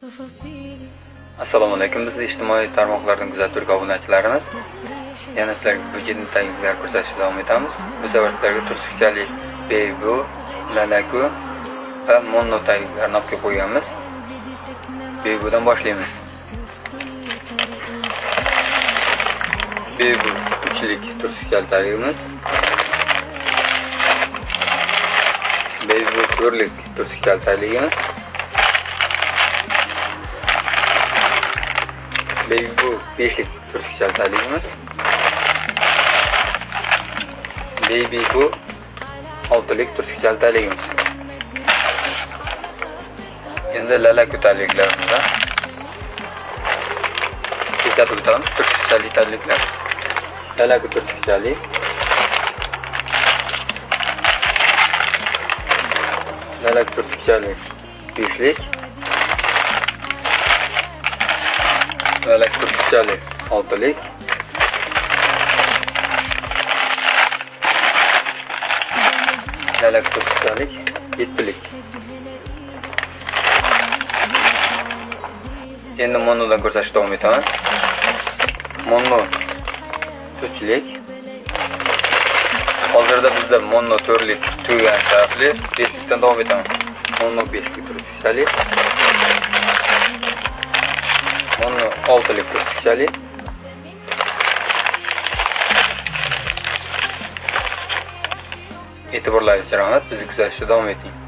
Assalomu alaykum. Biz ijtimoiy tarmoqlardan kuzatuvchi obunachilarimiz. Yana sizlarga budjetni takliflar ko'rsatishda davom etamiz. Bu safar sizlarga turkchali Beybu, Lalaku va Monno takliflarini olib qo'yganmiz. Beybudan boshlaymiz. Beybu 3lik turkchali taklifimiz. Beybu 4lik turkchali taklifimiz. Beybu 5lik turkchali taklifimiz. Beybu 6lik turkchali taklifimiz. Endi Lalaku takliflarimizda eslatib o'tamiz. Turkchali takliflar. Lalaku turkchali. Lalaku turkchali 5lik. Lalaku turkchali 6lik. Lalaku turkchali 7lik. Endi Monnodan ko'rsatishda davom etamiz. Monno 3lik. Hozirda bizda Monno 4lik tugagani sababli 5likdan davom etamiz. Monno 5lik turkchali. Monno 6lik turkchali. E'tiborlaringiz uchun rahmat. Bizni kuzatishda davom eting.